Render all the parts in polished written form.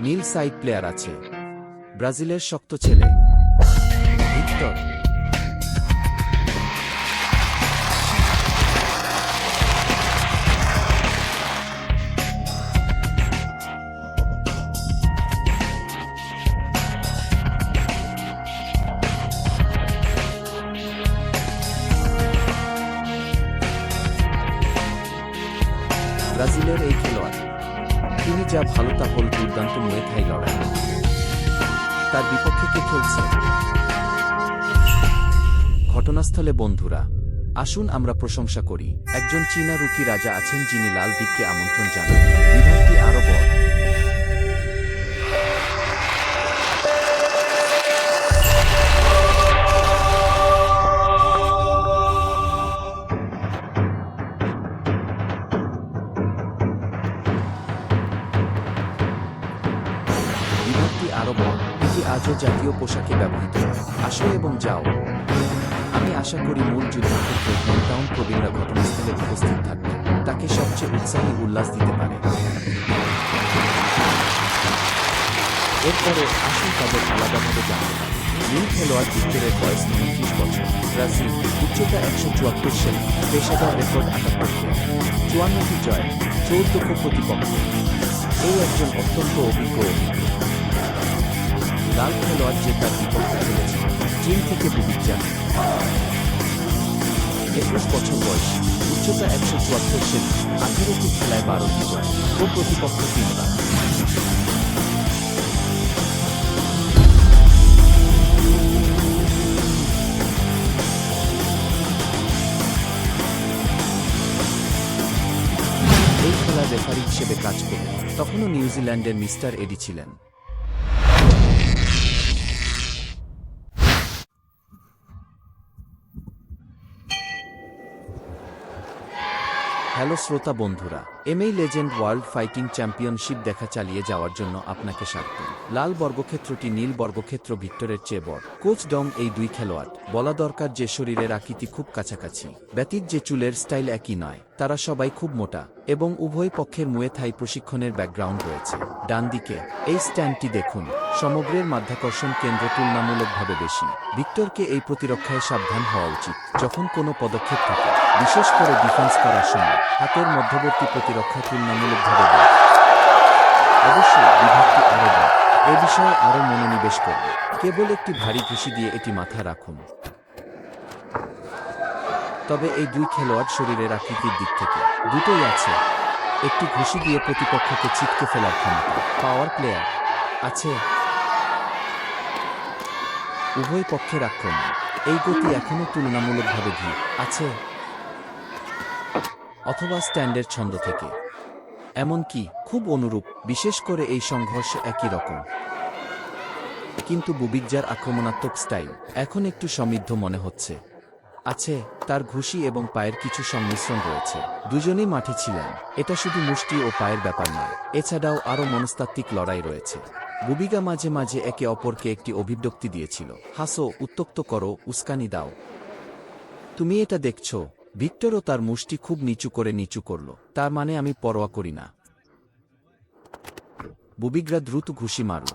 নীল side player আছে, ব্রাজিলের শক্ত ছেলে ভিক্টর। ব্রাজিলের এই খেলোয়াড়, তিনি যা ভালো তা হল দুর্দান্ত মুয়ে থাই লড়াই। তার বিপক্ষে কে খেলছে? ঘটনাস্থলে বন্ধুরা, আসুন আমরা প্রশংসা করি। একজন চীনা রুকি রাজা আছেন যিনি লাল দিককে আমন্ত্রণ জানান। বিভাগটি আরও বড়। বিভাগটি আরও বড়। এটি আজও জাতীয় পোশাকে ব্যবহৃত হয়। আসো এবং যাও। আমি আশা করি মূল যুদ্ধক্ষেত্রে হোমটাউন প্রবীণরা ঘটনাস্থলে উপস্থিত থাকবে, তাকে সবচেয়ে উৎসাহী উল্লাস দিতে পারে। এরপরে আসুন তাদের আলাদাভাবে জানতে পারি। নীল খেলোয়াড় ভিক্টরের বয়স 29 বছর, ব্রাজিল, উচ্চতা 174 সেমি, পেশাদার রেকর্ড 78, 54টি জয়, 14 প্রতিপক্ষ। এই একজন অত্যন্ত অভিজ্ঞ। লাল খেলোয়াড় যে তার বিপক্ষে খেলেছে চীন থেকে বুবিকজান, 21 বছর বয়স, উচ্চতা 174 সেমি, 18টি খেলায় 12টি জয়, প্রতিপক্ষ 3 বার। এই খেলার রেফারি হিসেবে কাজ করলেন তখনও নিউজিল্যান্ডের মিস্টার এডি ছিলেন। হ্যালো শ্রোতা বন্ধুরা, এমএই লেজেন্ড ওয়ার্ল্ড ফাইটিং চ্যাম্পিয়নশিপ দেখা চালিয়ে যাওয়ার জন্য আপনাকে স্বাগত। লাল বর্গক্ষেত্রটি নীল বর্গক্ষেত্র ভিক্টরের চেয়ে বড়। কোচ ডং এই দুই খেলোয়াড়, বলা দরকার যে শরীরের আকৃতি খুব কাছাকাছি, ব্যতীত যে চুলের স্টাইল একই নয়। তারা সবাই খুব মোটা এবং উভয় পক্ষের মুয়ে থাই প্রশিক্ষণের ব্যাকগ্রাউন্ড রয়েছে। ডান দিকে এই স্ট্যান্ডটি দেখুন, সমগ্রের মাধ্যাকর্ষণ কেন্দ্র তুলনামূলকভাবে বেশি। ভিক্টরকে এই প্রতিরক্ষায় সাবধান হওয়া উচিত। যখন কোনো পদক্ষেপ থাকে, বিশেষ করে ডিফেন্স করার সময়, হাতের মধ্যবর্তী প্রতিরক্ষা তুলনামূলকভাবে বড়। অবশ্যই বিভাগটি আরও বড়। এ বিষয়ে আরও মনোনিবেশ করবে। কেবল একটি ভারী ঘুষি দিয়ে এটি মাথায় রাখুন। তবে এই দুই খেলোয়াড় শরীরের আকৃতির দিক থেকে দুটোই আছে। একটি ঘুষি দিয়ে প্রতিপক্ষকে ছিটকে ফেলার ক্ষমতা, পাওয়ার প্লেয়ার আছে। উভয় পক্ষের আক্রমণ, এই গতি এখনও তুলনামূলকভাবে ধীর আছে, অথবা স্ট্যান্ডের ছন্দ থেকে এমনকি খুব অনুরূপ। বিশেষ করে এই সংঘর্ষ একই রকম, কিন্তু বুবিকজার আক্রমণাত্মক স্টাইল এখন একটু সমৃদ্ধ মনে হচ্ছে। আছে, তার ঘুষি এবং পায়ের কিছু সংমিশ্রণ রয়েছে। দুজনেই মাঠে ছিলেন। এটা শুধু মুষ্টি ও পায়ের ব্যাপার নয়, এছাড়াও আরও মনস্তাত্ত্বিক লড়াই রয়েছে। বুবিগা মাঝে মাঝে একে অপরকে একটি অভিব্যক্তি দিয়েছিল, হাসো, উত্তক্ত করো, উস্কানি দাও। তুমি এটা দেখছো? ভিক্টরও তার মুষ্টি খুব নিচু করে নিচু করল, তার মানে আমি পরোয়া করি না। বুবিগরা দ্রুত ঘুষি মারল।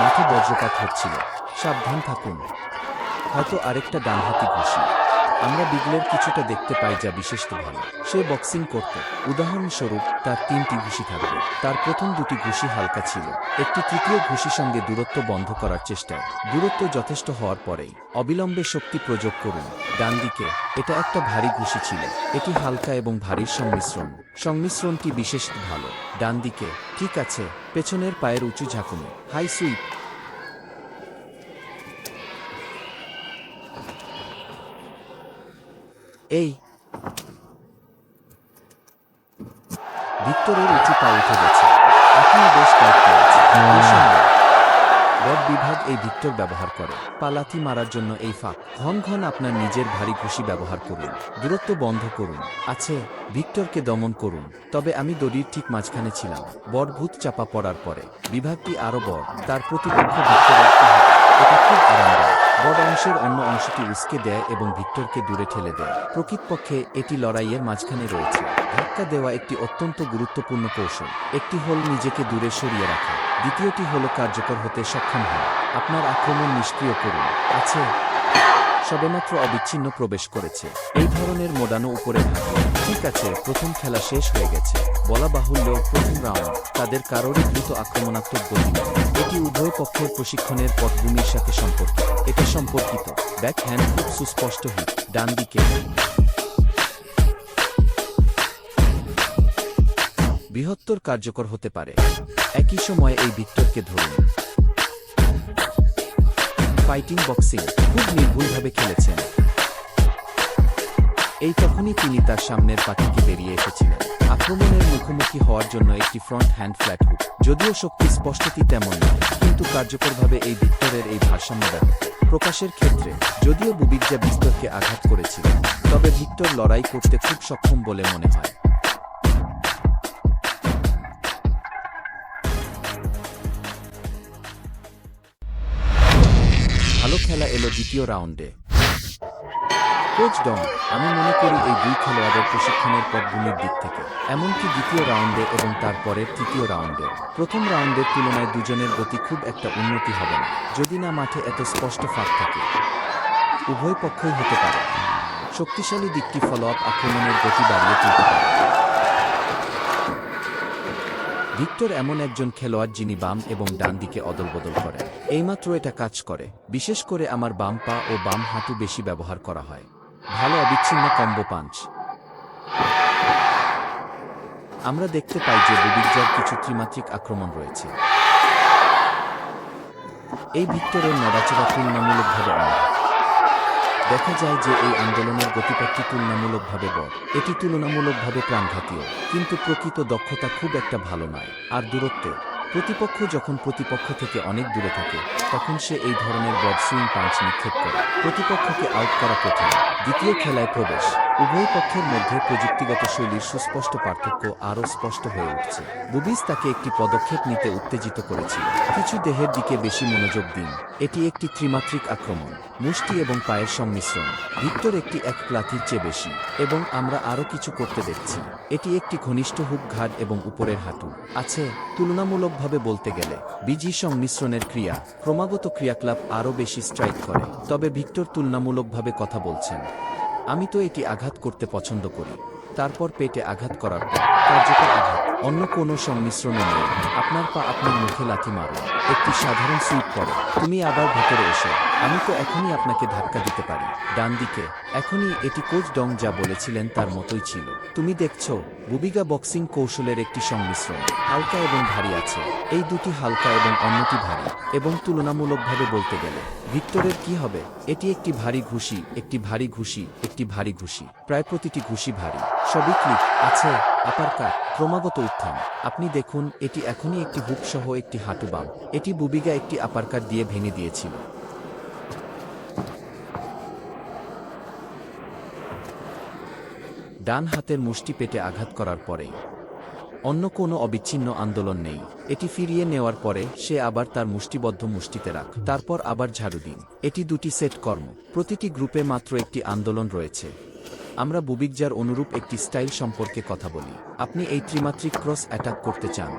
মাঠে বজ্রপাত হচ্ছিল, সাবধান থাকুন। হয়তো আরেকটা ডানহাতি ঘুষি। আমরা বিগলের কিছুটা দেখতে পাই যা বিশেষ ভালো। সে বক্সিং করত। উদাহরণস্বরূপ, তার 3টি ঘুষি থাকবে। তার প্রথম 2টি ঘুষি হালকা ছিল। একটি তৃতীয় ঘুষির সঙ্গে দূরত্ব বন্ধ করার চেষ্টায়। দূরত্ব যথেষ্ট হওয়ার পরেই অবিলম্বে শক্তি প্রয়োগ করুন। ডান দিকে এটা একটা ভারী ঘুষি ছিল। এটি হালকা এবং ভারীর সংমিশ্রণটি বিশেষ ভালো। ডান দিকে ঠিক আছে, পেছনের পায়ের উঁচু ঝাঁকুনি, হাই সুইপ। এই ভিক্টরের উঁচু পা উঠে গেছে, এখনো বেশ কয়েকটি আছে। বড বিভাগ এই ভিক্টর ব্যবহার করে পালাথি মারার জন্য। এই ফাঁক ঘন ঘন আপনার নিজের ভারী ঘুষি ব্যবহার করুন। দূরত্ব বন্ধ করুন। আছে, ভিক্টরকে দমন করুন। তবে আমি দড়ির ঠিক মাঝখানে ছিলাম। বড ভূত চাপা পড়ার পরে বিভাগটি আরও বড়। তার প্রতিপক্ষ ভিক্টরের কি হবে? এটা খুব আরামদায়ক। বড অংশের অন্য অংশটি উস্কে দেয় এবং ভিক্টরকে দূরে ঠেলে দেয়। প্রকৃতপক্ষে এটি লড়াইয়ের মাঝখানে রয়েছে। ধাক্কা দেওয়া একটি অত্যন্ত গুরুত্বপূর্ণ কৌশল। একটি হল নিজেকে দূরে সরিয়ে রাখা, দ্বিতীয়টি হল কার্যকর হতে সক্ষম হওয়া। আপনার আক্রমণ নিষ্ক্রিয় করুন। আছে সবেমাত্র অবিচ্ছিন্ন প্রবেশ করেছে। এই ধরনের মোড়ানো উপরে থাকে। ঠিক আছে, প্রথম খেলা শেষ হয়ে গেছে। বলা বাহুল্য, প্রথম রাউন্ড তাদের কারোরই দ্রুত আক্রমণাত্মক গতি নেই। এটি উভয় পক্ষের প্রশিক্ষণের পটভূমির সাথে সম্পর্কিত। এটা সম্পর্কিত ব্যাক হ্যান্ড খুব সুস্পষ্ট হিট, ডান দিকে বৃহত্তর কার্যকর হতে পারে। একই সময়ে এই ভিক্টরকে ধরুন। ফাইটিং বক্সিং খুব নির্ভুলভাবে খেলেছেন। এই তখনই তিনি তার সামনের পাখিকে বেরিয়ে এসেছিলেন আক্রমণের মুখোমুখি হওয়ার জন্য একটি ফ্রন্ট হ্যান্ড ফ্ল্যাট হুক। যদিও শক্তি স্পষ্টতি তেমন নয়, কিন্তু কার্যকরভাবে এই ভিক্টরের এই ভারসাম্য ব্যাপক প্রকাশের ক্ষেত্রে। যদিও বুবিকজা বিস্তরকে আঘাত করেছিল, তবে ভিক্টর লড়াই করতে খুব সক্ষম বলে মনে হয়। ভালো খেলা এলো দ্বিতীয় রাউন্ডে। কোচ ডং, আমি মনে করি এই দুই খেলোয়াড়ের প্রশিক্ষণের পটভূমির দিক থেকে, এমনকি দ্বিতীয় রাউন্ডে এবং তারপরের তৃতীয় রাউন্ডে প্রথম রাউন্ডের তুলনায় দুজনের গতি খুব একটা উন্নতি হবে না, যদি না মাঠে এত স্পষ্ট ফাঁক থাকে। উভয় পক্ষই হতে পারে। শক্তিশালী দিকটি ফলো আপ আক্রমণের গতি বাড়িয়ে তুলতে পারে। ভিক্টর এমন একজন খেলোয়াড় যিনি বাম এবং ডান দিকে অদলবদল করেন। এইমাত্র এটা কাজ করে। বিশেষ করে আমার বাম পা ও বাম হাঁটু বেশি ব্যবহার করা হয়। ভালো অবিচ্ছিন্ন কম্বো পাঞ্চ। আমরা দেখতে পাই যে বুবিকজার কিছু ত্রিমাত্রিক আক্রমণ রয়েছে। এই ভিক্টরের নড়াচড়া তুলনামূলকভাবে অনেক। দেখা যায় যে এই আন্দোলনের গতিপথটি তুলনামূলকভাবে বড়। এটি তুলনামূলকভাবে প্রাণঘাতীয়, কিন্তু প্রকৃত দক্ষতা খুব একটা ভালো নয়। আর দূরত্বে প্রতিপক্ষ যখন প্রতিপক্ষ থেকে অনেক দূরে থাকে, তখন সে এই ধরনের বড সুইং পাঞ্চ নিক্ষেপ করে প্রতিপক্ষকে আউট করা কঠিন। দ্বিতীয় খেলায় প্রবেশ। উভয় পক্ষের মধ্যে প্রযুক্তিগত শৈলীর সুস্পষ্ট পার্থক্য আরও স্পষ্ট হয়ে উঠছে। বুবিস তাকে একটি পদক্ষেপ নিতে উত্তেজিত করেছিল। কিছু দেহের দিকে বেশি মনোযোগ দিন। এটি একটি ত্রিমাত্রিক আক্রমণ, মুষ্টি এবং পায়ের সংমিশ্রণ। ভিক্টর একটি এক প্লাথির চেয়ে বেশি, এবং আমরা আরও কিছু করতে দেখছি। এটি একটি ঘনিষ্ঠ হুক ঘাড় এবং উপরের হাঁটু আছে। তুলনামূলকভাবে বলতে গেলে বিজি সংমিশ্রণের ক্রিয়া ক্রমাগত ক্রিয়াকলাপ আরও বেশি স্ট্রাইক করে। তবে ভিক্টর তুলনামূলকভাবে কথা বলছেন। আমি তো এটি আঘাত করতে পছন্দ করি। তারপর পেটে আঘাত করার পর কার্যকর আঘাত, অন্য কোনো সংমিশ্রণও নেই। আপনার পা আপনার মুখে লাথি মারুন। একটি সাধারণ সুইপ করো। তুমি আবার ভেতরে এসো। আমি তো এখনই আপনাকে ধাক্কা দিতে পারি। ডান দিকে এখনই। এটি কোচ ডং যা বলেছিলেন তার মতোই ছিল। তুমি দেখছো, বুবিগা বক্সিং কৌশলের একটি সংমিশ্রণ, হালকা এবং ভারী আছে। এই দুটি হালকা এবং অন্যটি ভারী, এবং তুলনামূলকভাবে বলতে গেলে ভিক্টরের কি হবে? এটি একটি ভারী ঘুষি, একটি ভারী ঘুষি, একটি ভারী ঘুষি। প্রায় প্রতিটি ঘুষি ভারী। সবই ক্লিক আছে। আপারকাট, ক্রমাগত উত্থান। আপনি দেখুন, এটি এখনই একটি হুক সহ একটি হাঁটু বাম। এটি বুবিগা একটি আপারকাট দিয়ে ভেঙে দিয়েছিল। ডান হাতের মুষ্টি পেটে আঘাত করার পরেই অন্য কোনো অবিচ্ছিন্ন আন্দোলন নেই। এটি ফিরিয়ে নেওয়ার পরে সে আবার তার মুষ্টিবদ্ধ মুষ্টিতে রাখ, তারপর আবার ঝাড়ু দিন। এটি দুটি সেট কর্ম। প্রতিটি গ্রুপে মাত্র একটি আন্দোলন রয়েছে। আমরা বুবিকজার অনুরূপ একটি স্টাইল সম্পর্কে কথা বলি। আপনি এই ত্রিমাত্রিক ক্রস অ্যাটাক করতে চান,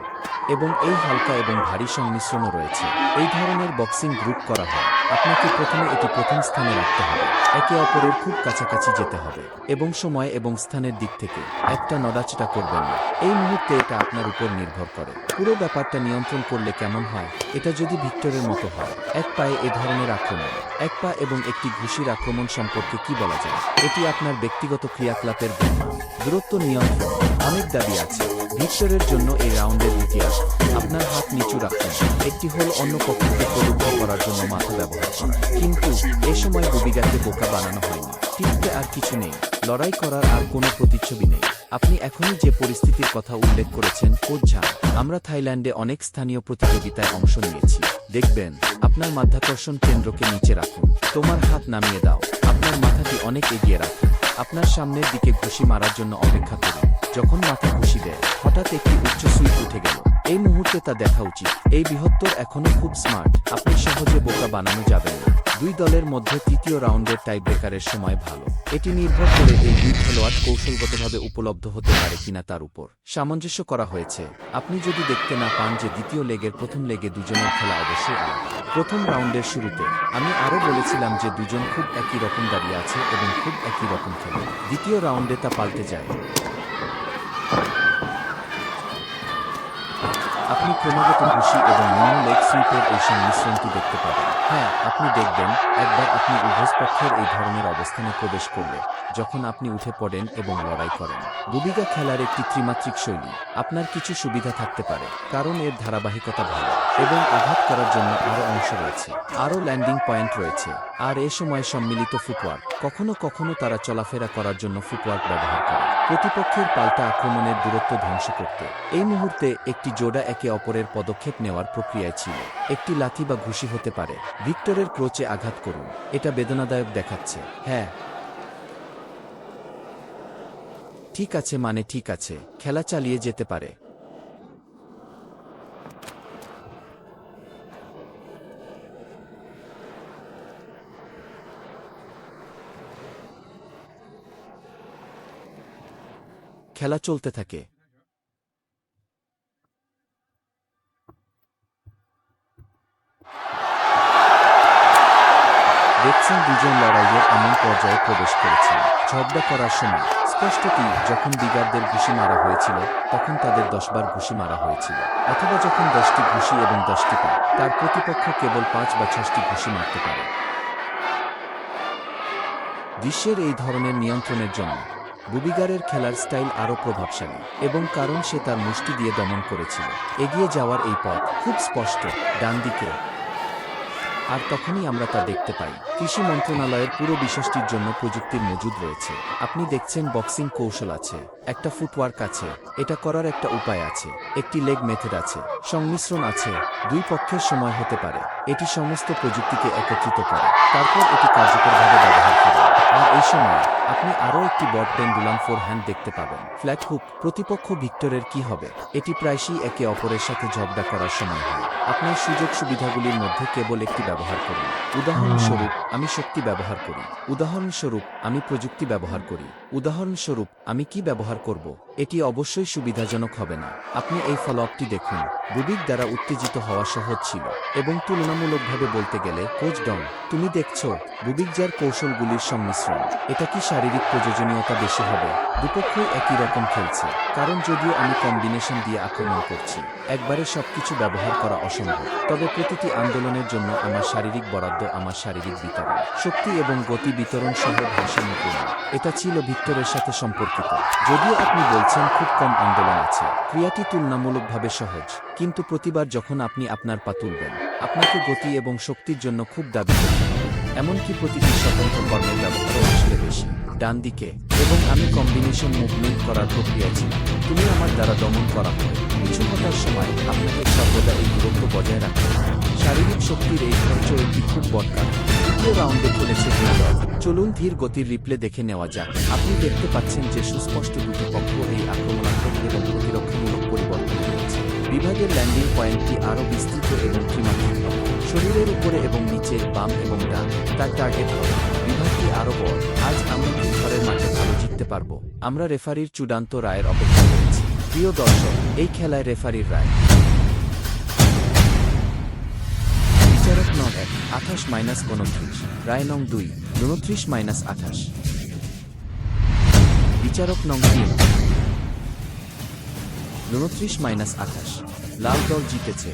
এবং এই হালকা এবং ভারী সংমিশ্রণও রয়েছে। এই ধরনের বক্সিং গ্রুপ করা হয়। আপনাকে প্রথমে এটি প্রথম স্থানে রাখতে হবে। একে অপরের খুব কাছাকাছি যেতে হবে, এবং সময় এবং স্থানের দিক থেকে একটা নড়াচড়া করবেন না। এই মুহূর্তে এটা আপনার উপর নির্ভর করে। পুরো ব্যাপারটা নিয়ন্ত্রণ করলে কেমন হয়? এটা যদি ভিক্টরের মতো হয়। এক পায়ে এ ধরনের আক্রমণ, এক পা এবং একটি ঘুষির আক্রমণ সম্পর্কে কি বলা যায়? এটি আপনার ব্যক্তিগত ক্রিয়াকলাপের গণনা, দূরত্ব নিয়ন্ত্রণ। অনেক দাবি আছে। ভিক্টরের জন্য এই রাউন্ডের ইতিহাস। আপনার হাত নিচু রাখুন। একটি হল অন্য পক্ষকে প্রলুব্ধ করার জন্য মাথা ব্যবহার করা। কিন্তু এ সময় বুবিগাকে বোকা বানানো হয়নি। টিপতে আর কিছু নেই। লড়াই করার আর কোনো প্রতিচ্ছবি নেই। আপনি এখনই যে পরিস্থিতির কথা উল্লেখ করেছেন, কোচ ঝা, আমরা থাইল্যান্ডে অনেক স্থানীয় প্রতিযোগিতায় অংশ নিয়েছি। দেখবেন, আপনার মাধ্যাকর্ষণ কেন্দ্রকে নিচে রাখুন। তোমার হাত নামিয়ে দাও। আপনার মাথাটি অনেক এগিয়ে রাখুন। আপনার সামনের দিকে ঘুষি মারার জন্য অপেক্ষা করুন। যখন মাথা ঘুষি দেয়, হঠাৎ একটি উচ্চ সুইপ উঠে গেল। এই মুহূর্তে তা দেখা উচিত। এই বৃহত্তর এখনও খুব স্মার্ট। আপনি সহজে বোকা বানানো যাবেন না। দুই দলের মধ্যে তৃতীয় রাউন্ডের টাইব্রেকারের সময় ভালো। এটি নির্ভর করে এই দুই খেলোয়াড় কৌশলগতভাবে উপলব্ধ হতে পারে কিনা তার উপর সামঞ্জস্য করা হয়েছে। আপনি যদি দেখতে না পান যে দ্বিতীয় লেগের প্রথম লেগে দুজনের খেলা অবশ্যই আলাদা। প্রথম রাউন্ডের শুরুতে আমি আরও বলেছিলাম যে দুজন খুব একই রকম দাঁড়িয়ে আছে এবং খুব একই রকম খেলে। দ্বিতীয় রাউন্ডে তা পাল্টে যায়। আপনি ক্রমাগত ঘুষি এবং নিম্ন লেগ সুইপের এই সংমিশ্রণটি দেখতে পাবেন। হ্যাঁ, আপনি দেখবেন একবার আপনি উভয়পক্ষের এই ধরনের অবস্থানে প্রবেশ করলে যখন আপনি উঠে পড়েন এবং লড়াই করেন। বুবিগা খেলার একটি ত্রিমাত্রিক শৈলী। আপনার কিছু সুবিধা থাকতে পারে কারণ এর ধারাবাহিকতা ভালো এবং আঘাত করার জন্য আরও অংশ রয়েছে, আরও ল্যান্ডিং পয়েন্ট রয়েছে, আর এ সময় সম্মিলিত ফুটওয়ার্ক। কখনো কখনো তারা চলাফেরা করার জন্য ফুটওয়ার্ক ব্যবহার করে প্রতিপক্ষের পাল্টা আক্রমণের দূরত্ব ধ্বংস করতে। এই মুহূর্তে একটি জোড়া একে অপরের পদক্ষেপ নেওয়ার প্রক্রিয়ায় ছিল। একটি লাথি বা ঘুষি হতে পারে। ভিক্টরের ক্রোচে আঘাত করুন। এটা বেদনাদায়ক দেখাচ্ছে। হ্যাঁ, ঠিক আছে, মানে ঠিক আছে, খেলা চালিয়ে যেতে পারে। খেলা চলতে থাকে। দেখছেন দুজন লড়াইয়ের এমন পর্যায়ে প্রবেশ করেছেন। ঝগড়া করার সময় স্পষ্টতই যখন বিগারদের ঘুষি মারা হয়েছিল তখন তাদের 10 বার ঘুষি মারা হয়েছিল, অথবা যখন 10টি ঘুষি এবং 10টি পা, তার প্রতিপক্ষ কেবল 5 বা 6টি ঘুষি মারতে পারে। বিশ্বের এই ধরনের নিয়ন্ত্রণের জন্য বুবিগারের খেলার স্টাইল আরও প্রভাবশালী এবং কারণ সে তার মুষ্টি দিয়ে দমন করেছিল। এগিয়ে যাওয়ার এই পথ খুব স্পষ্ট, ডান দিকে। আর তখনই আমরা তা দেখতে পাই। কৃষি মন্ত্রণালয়ের পুরো বিষয়টির জন্য প্রযুক্তির মজুদ রয়েছে। আপনি দেখছেন বক্সিং কৌশল আছে, একটা ফুটওয়ার্ক আছে, এটা করার একটা উপায় আছে, একটি লেগ মেথড আছে, সংমিশ্রণ আছে, দুই পক্ষের সময় হতে পারে। এটি সমস্ত প্রযুক্তিকে একত্রিত করে, তারপর এটি কার্যকরভাবে ব্যবহার করে। আর এই সময় আপনি আরও একটি বট পেন্ডুলাম ফোরহ্যান্ড দেখতে পাবেন। Flat hook. প্রতিপক্ষ ভিক্টরের কি হবে? এটি প্রায়শই একে অপরের সাথে ঝগড়া করার সময় হয়। আপনার সুযোগ সুবিধাগুলির মধ্যে কেবল একটি ব্যবহার করুন। উদাহরণস্বরূপ, আমি শক্তি ব্যবহার করি। উদাহরণস্বরূপ, আমি প্রযুক্তি ব্যবহার করি। উদাহরণস্বরূপ, আমি কি ব্যবহার করব? এটি অবশ্যই সুবিধাজনক হবে না। আপনি এই ফলোআপটি দেখুন। বুবিক দ্বারা উত্তেজিত হওয়া সহজ ছিল এবং তুলনামূলকভাবে বলতে গেলে কোচ ডং, তুমি দেখছো বুবিকজার কৌশলগুলির সংমিশ্রণ। এটা কি শারীরিক প্রয়োজনীয়তা বেশি হবে? দুপক্ষই একই রকম খেলছে, কারণ যদিও আমি কম্বিনেশন দিয়ে আক্রমণ করছি, একবারে সবকিছু ব্যবহার করা অসম্ভব। তবে প্রতিটি আন্দোলনের জন্য আমার শারীরিক বরাদ্দ, আমার শারীরিক বিতরণ, শক্তি এবং গতি বিতরণ সহ ভারসাম্যপূর্ণ। এটা ছিল ভিক্টরের সাথে সম্পর্কিত। যদিও আপনি বলছেন খুব কম আন্দোলন আছে, ক্রিয়াটি তুলনামূলকভাবে সহজ, কিন্তু প্রতিবার যখন আপনি আপনার পা তুলবেন আপনাকে গতি এবং শক্তির জন্য খুব দাবি করতে হবে। এমনকি প্রতিটি স্বতন্ত্র কর্মের ব্যবহারও আসলে বেশি। ডান দিকে এবং আমি কম্বিনেশন মুভমেন্ট করার প্রক্রিয়ায় ছিলাম। তুমি আমার দ্বারা দমন করা হবে। কিছু হতার সময় আপনাকে সর্বদা এই দূরত্ব বজায় রাখতে হবে। শারীরিক শক্তির এই খরচ একটি খুব বড় কারণ। তৃতীয় রাউন্ডে খেলেছে দুই দল। চলুন ধীর গতির রিপ্লে দেখে নেওয়া যাক। আপনি দেখতে পাচ্ছেন যে সুস্পষ্ট দুটি পক্ষ এই আক্রমণাত্মক এবং প্রতিরক্ষামূলক পরিবর্তন হয়েছে। বিভাগের ল্যান্ডিং পয়েন্টটি আরও বিস্তৃত এবং ত্রিমাত্রিক হবে। শরীরের উপরে এবং নিচে, বাম এবং ডান, তার টার্গেট হবে। বিভাগটি আরও বড়। আজ আমরা কি ঘরের মাঠে ভালো জিততে পারবো? আমরা রেফারির চূড়ান্ত রায়ের অপেক্ষা করেছি। প্রিয় দর্শক, এই খেলায় রেফারির রায়। বিচারক নং 1 28-29, রায় নং 2 29-28। বিচারক নং 3 29-28। লাল দল জিতেছে।